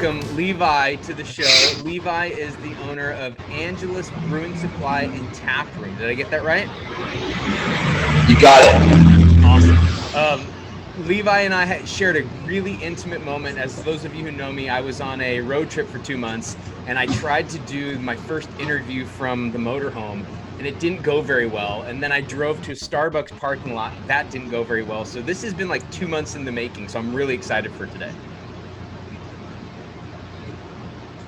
welcome Levi to the show. Levi is the owner of Angelus Brewing Supply and Taproom. Did I get that right? You got it. Awesome. Levi and I shared a really intimate moment. As those of you who know me, I was on a road trip for 2 months, and I tried to do my first interview from the motorhome, and it didn't go very well. And then I drove to a Starbucks parking lot. That didn't go very well. So this has been like 2 months in the making. So I'm really excited for today.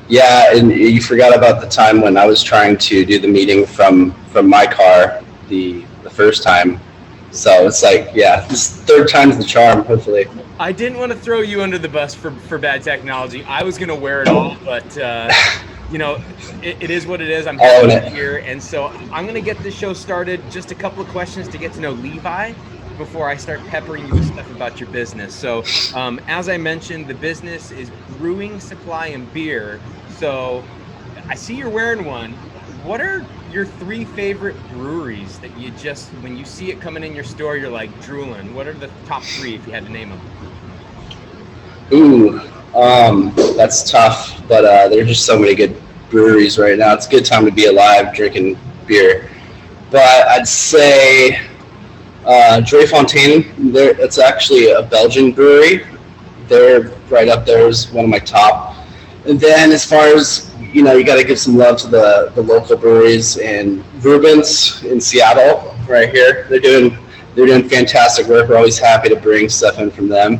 Yeah, and you forgot about the time when I was trying to do the meeting from my car the first time. So it's like, yeah, this third time's the charm, hopefully. I didn't want to throw you under the bus for bad technology. I was going to wear it all, but it is what it is. I'm happy to be here. And so I'm going to get this show started. Just a couple of questions to get to know Levi before I start peppering you with stuff about your business. So as I mentioned, the business is Brewing, Supply, and Beer. So I see you're wearing one. What are your 3 favorite breweries that you just, when you see it coming in your store, you're like drooling? What are the top 3 if you had to name them? Ooh, that's tough, but there are just so many good breweries right now. It's a good time to be alive drinking beer. But I'd say Fontaine, it's actually a Belgian brewery. They're right up there as one of my top. And then as far as, you got to give some love to the local breweries, and Rubens in Seattle right here. They're doing fantastic work. We're always happy to bring stuff in from them.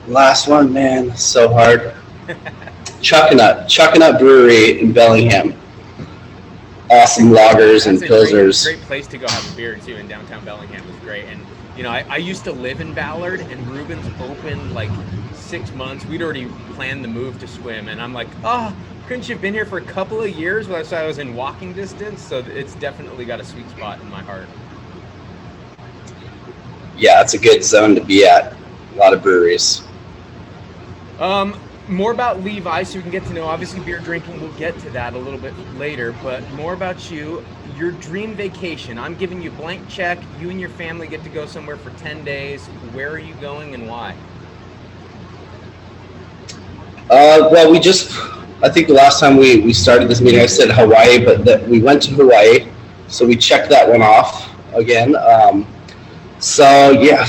Last one, man, so hard. Chuckanut Brewery in Bellingham. Awesome lagers and pilsners. Great place to go have a beer too in downtown Bellingham. Is great. And I used to live in Ballard, and Rubens opened like 6 months. We'd already planned the move to swim, and I'm like, oh, couldn't you have been here for a couple of years while I was in walking distance? So it's definitely got a sweet spot in my heart. Yeah, it's a good zone to be at. A lot of breweries. More about Levi, so we can get to know, obviously, beer drinking. We'll get to that a little bit later, but more about you, your dream vacation. I'm giving you a blank check. You and your family get to go somewhere for 10 days. Where are you going and why? Well, I think the last time we started this meeting, I said Hawaii, but we went to Hawaii, so we checked that one off again. So yeah,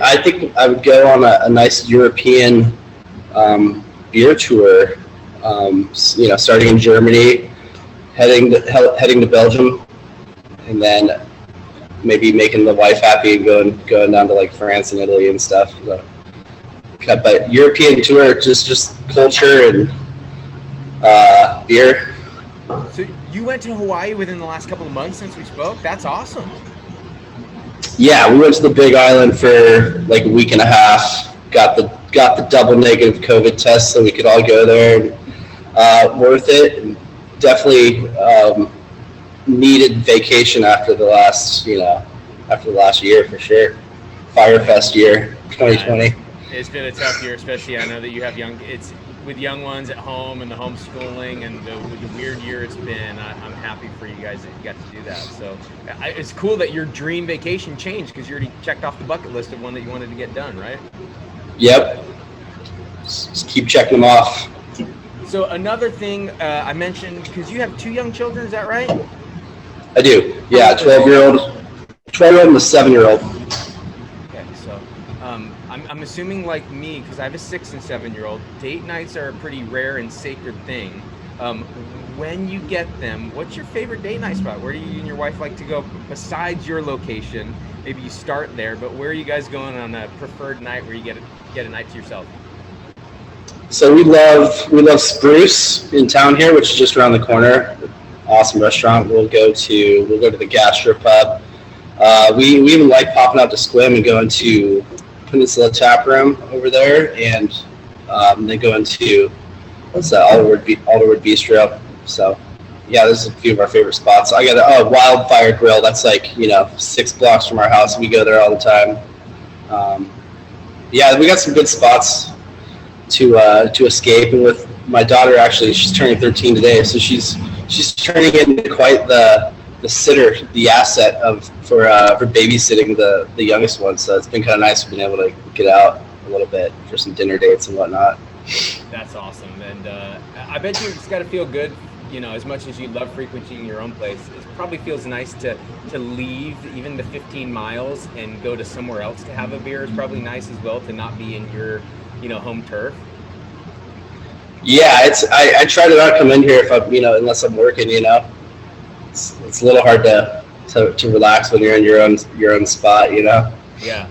I think I would go on a nice European beer tour. Starting in Germany, heading to Belgium, and then maybe making the wife happy and going down to like France and Italy and stuff. But European tour, just culture and beer. So you went to Hawaii within the last couple of months since we spoke? That's awesome. Yeah, we went to the Big Island for like a week and a half. Got the double negative COVID test, so we could all go there. Worth it. And definitely needed vacation after the last year for sure. Firefest year 2020. It's been a tough year, especially I know that you have with young ones at home and the homeschooling and with the weird year it's been. I'm happy for you guys that you got to do that. So it's cool that your dream vacation changed because you already checked off the bucket list of one that you wanted to get done, right? Yep. Just keep checking them off. So another thing I mentioned, because you have 2 young children, is that right? I do. Yeah, 12-year-old and a 7-year-old. Okay, so I'm assuming like me, because I have a 6 and 7-year-old, date nights are a pretty rare and sacred thing. When you get them, what's your favorite date night spot? Where do you and your wife like to go besides your location? Maybe you start there, but where are you guys going on a preferred night where you get a night to yourself? So we love Spruce in town here, which is just around the corner. Awesome restaurant. We'll go to the Gastropub. We even like popping out to Squim and going to Peninsula Taproom over there, and then going to Alderwood Bistro. So yeah, this is a few of our favorite spots. I got a Wildfire Grill. That's like 6 blocks from our house. We go there all the time. Yeah, we got some good spots to escape. And with my daughter, actually, she's turning 13 today, so she's turning into quite the sitter, the asset for babysitting the youngest one. So it's been kind of nice being able to get out a little bit for some dinner dates and whatnot. That's awesome. And I bet you it's got to feel good, as much as you love frequenting your own place. It probably feels nice to leave even the 15 miles and go to somewhere else to have a beer. It's probably nice as well to not be in your, home turf. Yeah, I try to not come in here if I'm, unless I'm working, It's a little hard to relax when you're in your own spot, Yeah.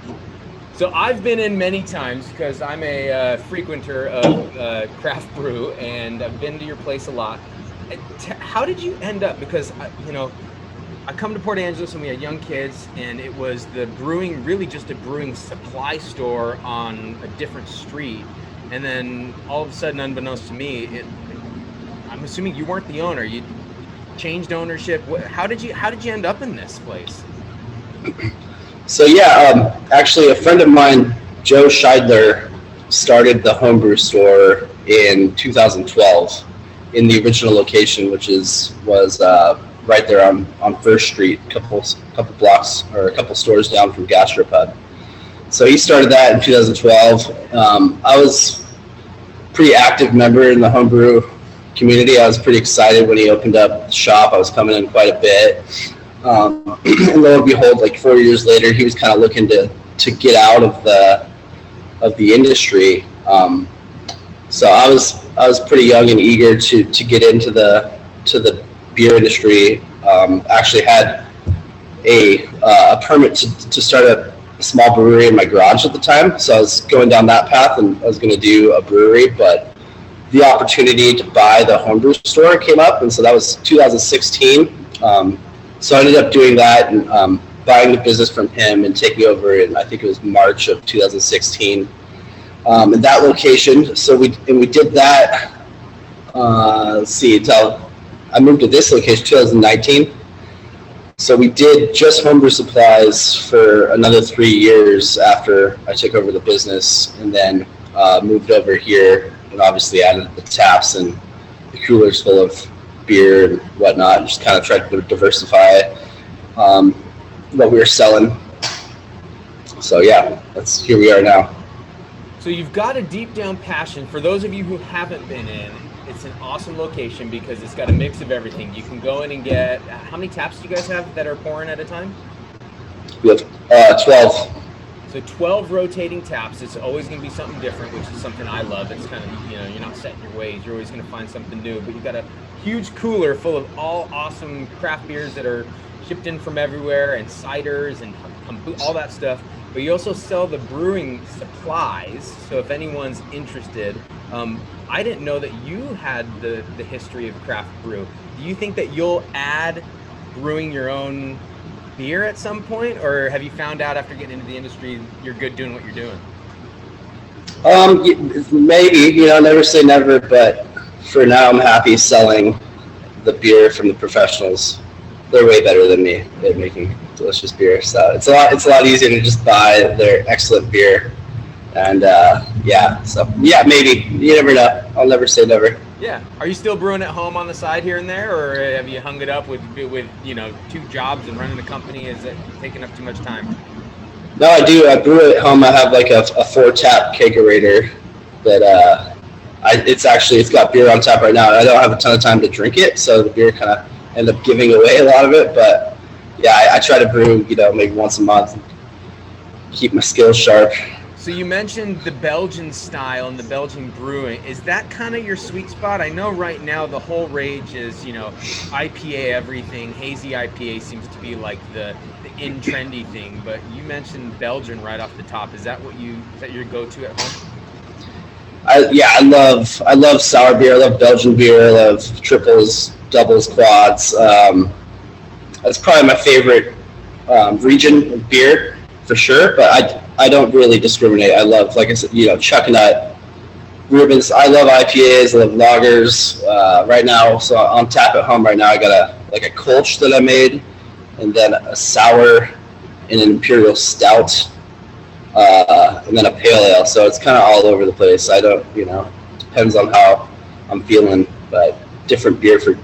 So I've been in many times because I'm a frequenter of craft brew, and I've been to your place a lot. How did you end up? Because I come to Port Angeles when we had young kids, and it was the brewing, really just a brewing supply store on a different street. And then all of a sudden, unbeknownst to me, I'm assuming you weren't the owner. You changed ownership. How did you end up in this place? So yeah, actually a friend of mine, Joe Scheidler, started the homebrew store in 2012 in the original location, which was right there on First Street, couple blocks or a couple stores down from Gastropub. So he started that in 2012. I was a pretty active member in the homebrew community. I was pretty excited when he opened up the shop. I was coming in quite a bit. And lo and behold, like 4 years later, he was kind of looking to get out of the industry. So I was pretty young and eager to get into the beer industry. Actually had a permit to start a small brewery in my garage at the time. So I was going down that path, and I was going to do a brewery, but the opportunity to buy the homebrew store came up, and so that was 2016. So I ended up doing that and buying the business from him and taking over in, I think it was March of 2016. In that location, so we did that. Let's see, until I moved to this location 2019. So we did just homebrew supplies for another 3 years after I took over the business, and then moved over here and obviously added the taps and the coolers full of beer and whatnot, and just kind of tried to diversify what we were selling. So yeah, here we are now. So you've got a deep down passion. For those of you who haven't been in, it's an awesome location because it's got a mix of everything. You can go in and get, how many taps do you guys have that are pouring at a time? We have 12. So 12 rotating taps. It's always going to be something different, which is something I love. It's kind of, you're not set in your ways. You're always going to find something new. But you've got a huge cooler full of all awesome craft beers that are shipped in from everywhere, and ciders and all that stuff. But you also sell the brewing supplies. So if anyone's interested, I didn't know that you had the history of craft brew. Do you think that you'll add brewing your own beer at some point, or have you found out after getting into the industry you're good doing what you're doing? Maybe, never say never, but for now I'm happy selling the beer from the professionals. They're way better than me at making delicious beer, so it's a lot easier to just buy their excellent beer. And maybe, you never know. I'll never say never. Yeah. Are you still brewing at home on the side here and there, or have you hung it up with 2 jobs and running a company? Is it taking up too much time? No, I do. I brew at home. I have like a 4-tap kegerator that it's got beer on tap right now. I don't have a ton of time to drink it, so the beer kind of end up giving away a lot of it. But yeah, I try to brew, maybe once a month, and keep my skills sharp. So you mentioned the Belgian style and the Belgian brewing. Is that kind of your sweet spot? I know right now the whole rage is, IPA everything. Hazy IPA seems to be like the in trendy thing. But you mentioned Belgian right off the top. Is that your go-to at home? I love sour beer. I love Belgian beer. I love triples, doubles, quads. That's probably my favorite region of beer for sure. But I don't really discriminate. I love, like I said, Chucknut, Rubens. I love IPAs. I love lagers. Right now, so on tap at home right now, I got a Kolsch that I made, and then a sour and an imperial stout, and then a pale ale. So it's kind of all over the place. I don't, depends on how I'm feeling, but different beer for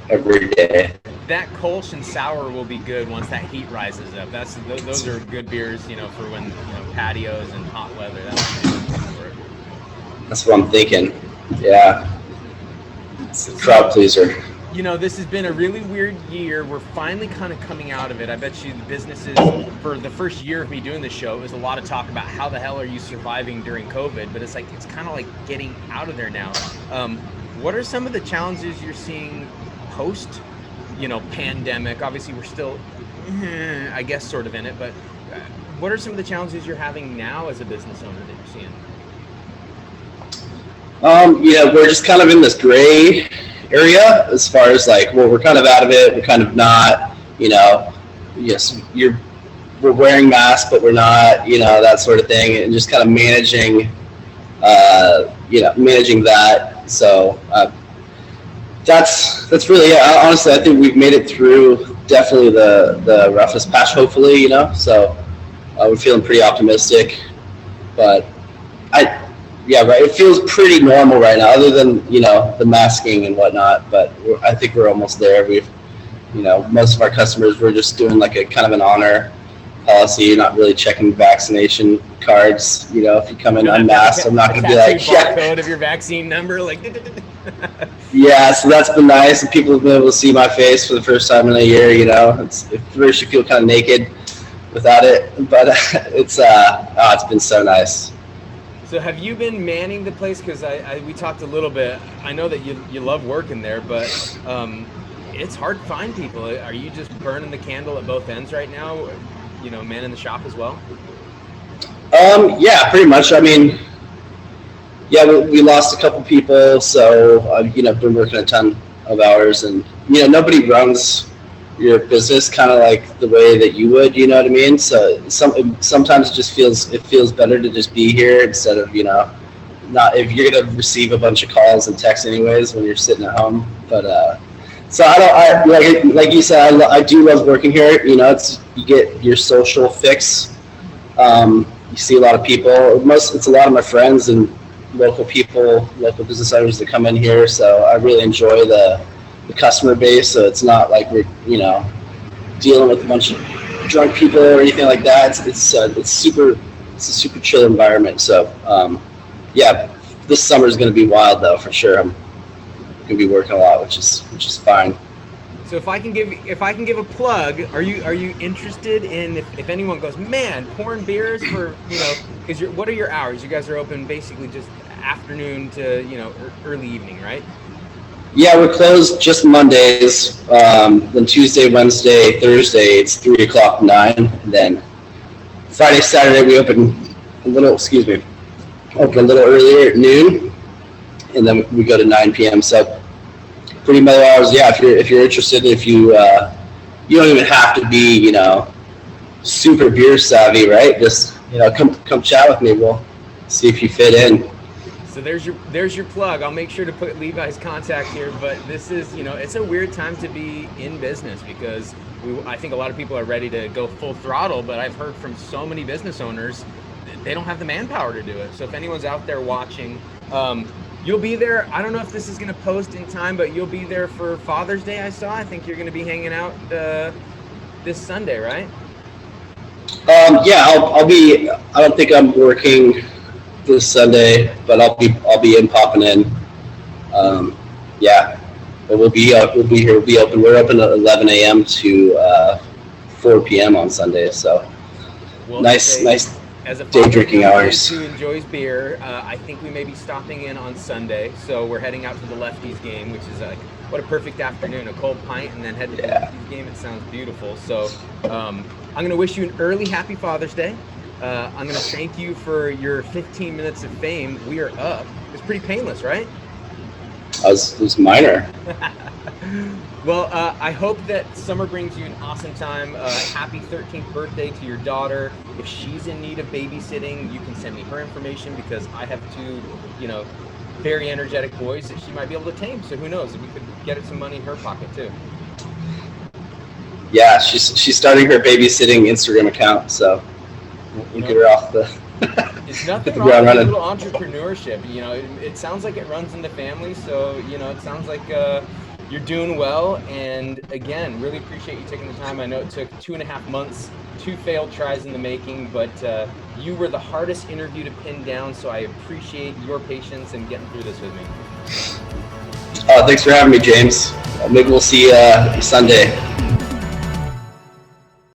every day. that Kolsch and sour will be good once that heat rises up. Those are good beers, for when patios and hot weather. That's what I'm thinking. Yeah, it's a crowd pleaser. This has been a really weird year. We're finally kind of coming out of it. I bet you the businesses, for the first year of me doing this show, it was a lot of talk about how the hell are you surviving during COVID, but it's kind of like getting out of there now. What are some of the challenges you're seeing post, pandemic? Obviously, we're still, I guess, sort of in it, but what are some of the challenges you're having now as a business owner that you're seeing? We're just kind of in this gray area as far as we're kind of out of it, we're kind of not, yes, we're wearing masks, but we're not, that sort of thing, and just kind of managing that. So that's really it. Honestly, I think we've made it through definitely the roughest patch, hopefully, so we're feeling pretty optimistic, but it feels pretty normal right now, other than, the masking and whatnot, but I think we're almost there. We've, most of our customers, we're just doing like a kind of an honor policy. You're not really checking vaccination cards. If you come in unmasked, I'm not going to be like, barcode of your vaccine number, Yeah, so that's been nice, and people have been able to see my face for the first time in a year. At first you feel kind of naked without it, but it's been so nice. So have you been manning the place? Because we talked a little bit. I know that you love working there, but it's hard to find people. Are you just burning the candle at both ends right now? Manning the shop as well? Yeah, pretty much. I mean, we lost a couple people, so I've been working a ton of hours, and nobody runs your business kind of like the way that you would, you know what I mean? So sometimes it feels better to just be here instead of, not, if you're going to receive a bunch of calls and texts anyways when you're sitting at home. But, so like you said, I do love working here. You get your social fix. You see a lot of people, it's a lot of my friends and local business owners that come in here. So I really enjoy the customer base, so it's not like we're dealing with a bunch of drunk people or anything like that. It's a super chill environment. So this summer is going to be wild though, for sure. I'm going to be working a lot, which is fine. So if I can give a plug, are you interested in if anyone goes, man, pouring beers for because what are your hours? You guys are open basically just afternoon to early evening, right? Yeah, we're closed just Mondays. Then Tuesday, Wednesday, Thursday, it's 3 o'clock, 9. And then Friday, Saturday, we open a little earlier at noon. And then we go to 9 p.m. So pretty mellow hours. Yeah, if you're interested, if you don't even have to be, super beer savvy, right? Just, come chat with me. We'll see if you fit in. So there's your plug. I'll make sure to put Levi's contact here, but this is, it's a weird time to be in business because I think a lot of people are ready to go full throttle, but I've heard from so many business owners, they don't have the manpower to do it. So if anyone's out there watching, you'll be there. I don't know if this is going to post in time, but you'll be there for Father's Day, I think you're going to be hanging out this Sunday, right? Yeah, I'll be, I don't think I'm working this Sunday, but I'll be popping in. But we'll be here. We'll be open. We're open at 11 a.m. to 4 p.m. on Sunday. So nice as a day drinking hours. Who enjoys beer, I think we may be stopping in on Sunday. So we're heading out to the Lefties game, which is what a perfect afternoon. A cold pint and then head to the Lefties game. It sounds beautiful. So I'm going to wish you an early happy Father's Day. I'm going to thank you for your 15 minutes of fame. We are up. It's pretty painless, right? It was minor. Well, I hope that summer brings you an awesome time. Happy 13th birthday to your daughter. If she's in need of babysitting, you can send me her information because I have two, very energetic boys that she might be able to tame. So who knows? We could get her some money in her pocket too. Yeah, she's starting her babysitting Instagram account, so we'll get her off the. It's nothing wrong with a little entrepreneurship. It sounds like it runs in the family, so it sounds like You're doing well, and again, really appreciate you taking the time. I know it took 2.5 months, 2 failed tries in the making, but you were the hardest interview to pin down, so I appreciate your patience and getting through this with me. Thanks for having me, James. Maybe we'll see you Sunday.